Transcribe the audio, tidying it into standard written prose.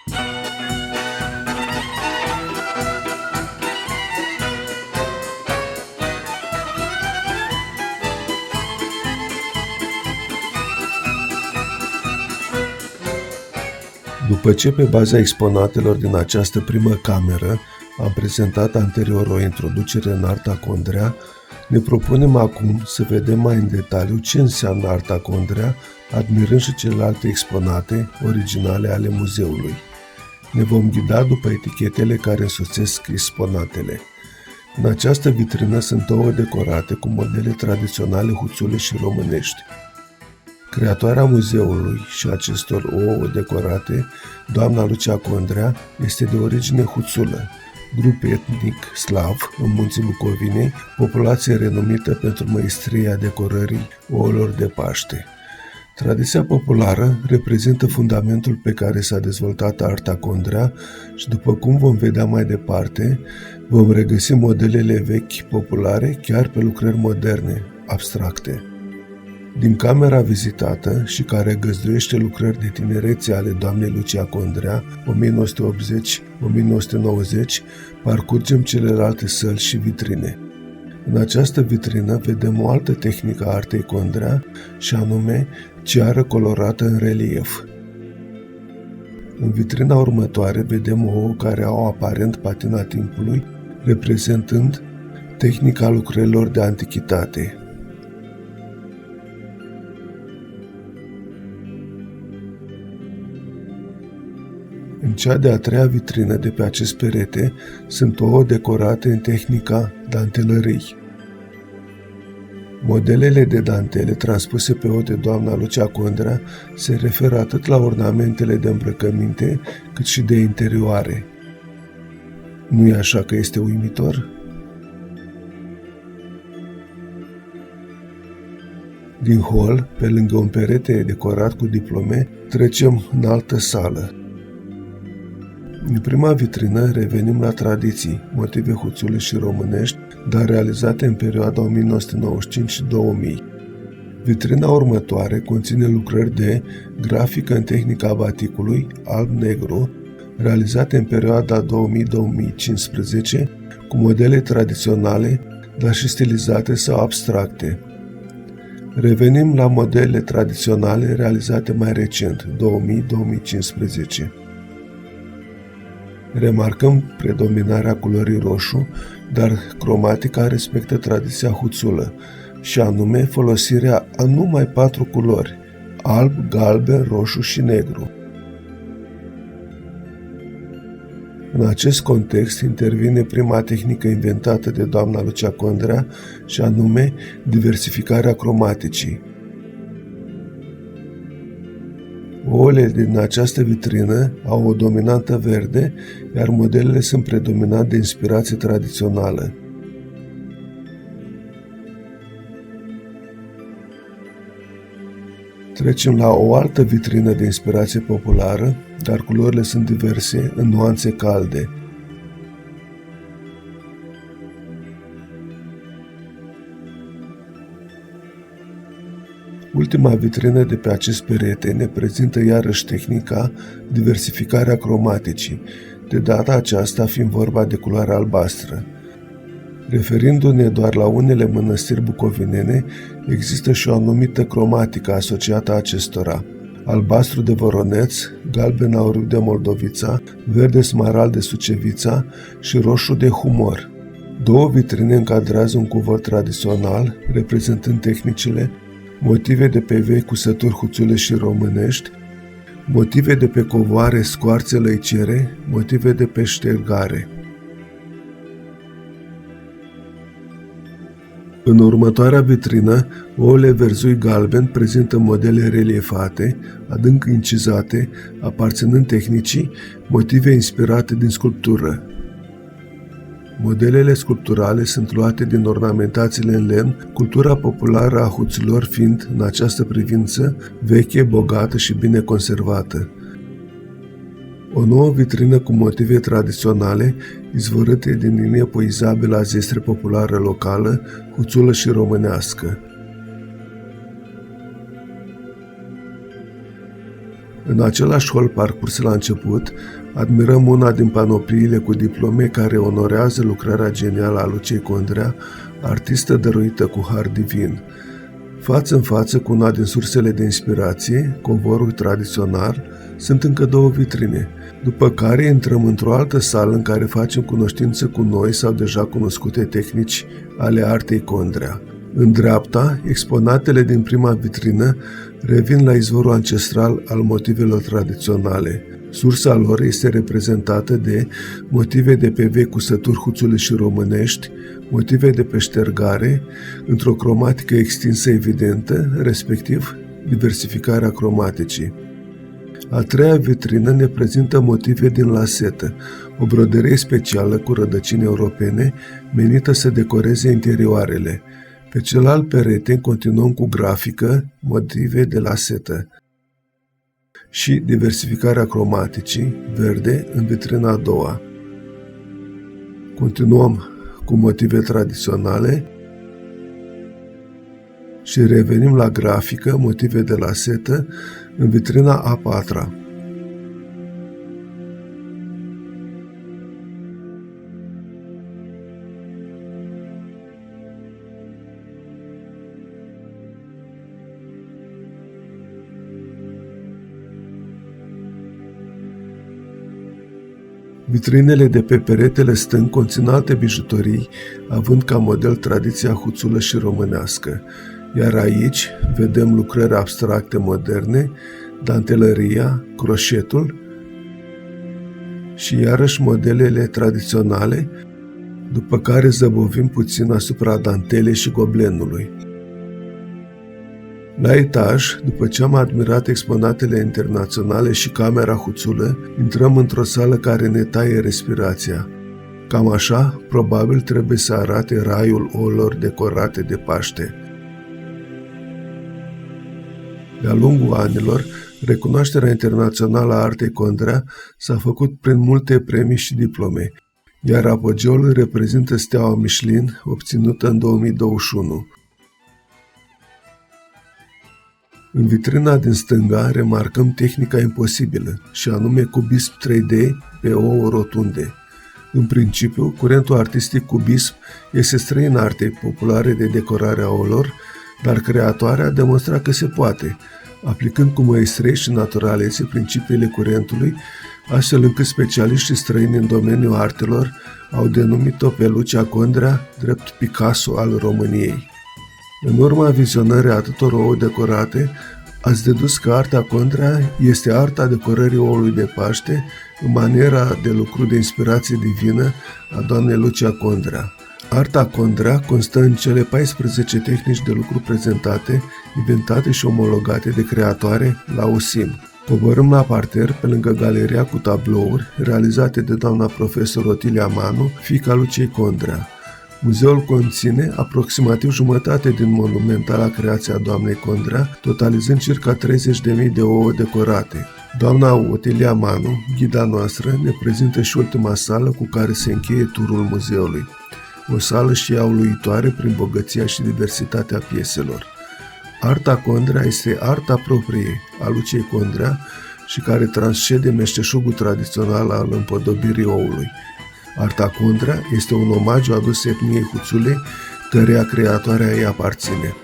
După ce pe baza exponatelor din această primă cameră am prezentat anterior o introducere în arta Condrea, ne propunem acum să vedem mai în detaliu ce înseamnă arta Condrea, admirând și celelalte exponate originale ale muzeului. Ne vom ghida după etichetele care însoțesc exponatele. În această vitrină sunt ouă decorate cu modele tradiționale huțule și românești. Creatoarea muzeului și acestor ouă decorate, doamna Lucia Condrea, este de origine huțulă, grup etnic slav în Munții Bucovinei, populație renumită pentru măestria decorării ouălor de Paște. Tradiția populară reprezintă fundamentul pe care s-a dezvoltat arta Condrea și, după cum vom vedea mai departe, vom regăsi modelele vechi populare chiar pe lucrări moderne, abstracte. Din camera vizitată și care găzduiește lucrări de tinerețe ale doamnei Lucia Condrea, 1980-1990, parcurgem celelalte săli și vitrine. În această vitrină vedem o altă tehnică a artei Condrea, și anume ceară colorată în relief. În vitrina următoare vedem ouă care au aparent patina timpului, reprezentând tehnica lucrărilor de antichitate. În cea de-a treia vitrină de pe acest perete sunt ouă decorate în tehnica dantelării. Modelele de dantele transpuse pe ou de doamna Lucia Condrea se referă atât la ornamentele de îmbrăcăminte, cât și de interioare. Nu-i așa că este uimitor? Din hol, pe lângă un perete decorat cu diplome, trecem în altă sală. În prima vitrină revenim la tradiții, motive huțule și românești, dar realizate în perioada 1995 și 2000. Vitrina următoare conține lucrări de grafică în tehnica baticului, alb-negru, realizate în perioada 2000-2015, cu modele tradiționale, dar și stilizate sau abstracte. Revenim la modelele tradiționale realizate mai recent, 2000-2015. Remarcăm predominarea culorii roșu, dar cromatica respectă tradiția huțulă, și anume folosirea a numai 4 culori, alb, galben, roșu și negru. În acest context intervine prima tehnică inventată de doamna Lucia Condrea, și anume diversificarea cromaticii. Ouăle din această vitrină au o dominantă verde, iar modelele sunt predominant de inspirație tradițională. Trecem la o altă vitrină de inspirație populară, dar culorile sunt diverse în nuanțe calde. Ultima vitrină de pe acest perete ne prezintă iarăși tehnica diversificarea cromaticii, de data aceasta fiind vorba de culoarea albastră. Referindu-ne doar la unele mănăstiri bucovinene, există și o anumită cromatică asociată acestora: albastru de Voroneț, galben auriu de Moldovița, verde smarald de Sucevița și roșu de Humor. Două vitrine încadrează un cuvăr tradițional, reprezentând tehnicile motive de pe vei cusături huțule și românești, motive de pe covoare, scoarțe, lăicere, motive de pe ștergare. În următoarea vitrină, ouăle verzui galben prezintă modele reliefate, adânc incizate, aparținând tehnicii, motive inspirate din sculptură. Modelele sculpturale sunt luate din ornamentațiile în lemn, cultura populară a huților fiind, în această privință, veche, bogată și bine conservată. O nouă vitrină cu motive tradiționale, izvorâte din linie poizabilă a zestre populară locală, huțulă și românească. În același hol parcurs la început, admirăm una din panopliile cu diplome care onorează lucrarea genială a Luciei Condrea, artistă dăruită cu har divin. Față în față cu una din sursele de inspirație, covorul tradițional, sunt încă două vitrine, după care intrăm într-o altă sală în care facem cunoștință cu noi sau deja cunoscute tehnici ale artei Condrea. În dreapta, exponatele din prima vitrină revin la izvorul ancestral al motivelor tradiționale. Sursa lor este reprezentată de motive de pe vechi cusături huțule și românești, motive de pe ștergare, într-o cromatică extinsă evidentă, respectiv diversificarea cromaticii. A treia vitrină ne prezintă motive din lasetă, o broderie specială cu rădăcini europene menită să decoreze interioarele. Pe celălalt perete continuăm cu grafică, motive de lasetă și diversificarea cromaticii, verde, în vitrina a doua. Continuăm cu motive tradiționale și revenim la grafică, motive de lasetă, în vitrina a patra. Vitrinele de pe peretele stâng conțin alte bijuterii, având ca model tradiția huțulă și românească, iar aici vedem lucrări abstracte moderne, dantelăria, croșetul și iarăși modelele tradiționale, după care zăbovim puțin asupra dantelei și goblenului. La etaj, după ce am admirat exponatele internaționale și camera huțulă, intrăm într-o sală care ne taie respirația. Cam așa, probabil trebuie să arate raiul ouălor decorate de Paște. De-a lungul anilor, recunoașterea internațională a artei Condrea s-a făcut prin multe premii și diplome, iar apogeul reprezintă steaua Michelin, obținută în 2021. În vitrina din stânga remarcăm tehnica imposibilă, și anume cubism 3D pe ouă rotunde. În principiu, curentul artistic cubism este străin artei populare de decorare a ouălor, dar creatoarea a demonstrat că se poate, aplicând cu măestrie și naturalețe principiile curentului, astfel încât specialiștii străini în domeniul artelor au denumit-o pe Lucia Condrea drept Picasso al României. În urma vizionării atâtor ouă decorate, ați dedus că arta Condrea este arta decorării oului de Paște în maniera de lucru de inspirație divină a doamnei Lucia Condrea. Arta Condrea constă în cele 14 tehnici de lucru prezentate, inventate și omologate de creatoare la OSIM. Coborâm la parter, pe lângă galeria cu tablouri, realizate de doamna profesor Otilia Manu, fiica Luciei Condrea. Muzeul conține aproximativ jumătate din monumentala creație a doamnei Condrea, totalizând circa 30.000 de ouă decorate. Doamna Otilia Manu, ghida noastră, ne prezintă și ultima sală cu care se încheie turul muzeului. O sală și ea uluitoare prin bogăția și diversitatea pieselor. Arta Condrea este arta proprie a Luciei Condrea și care transcede meșteșugul tradițional al împodobirii oului. Arta Condrea este un omagiu adus etniei huțule, căreia creatoarea ei aparține.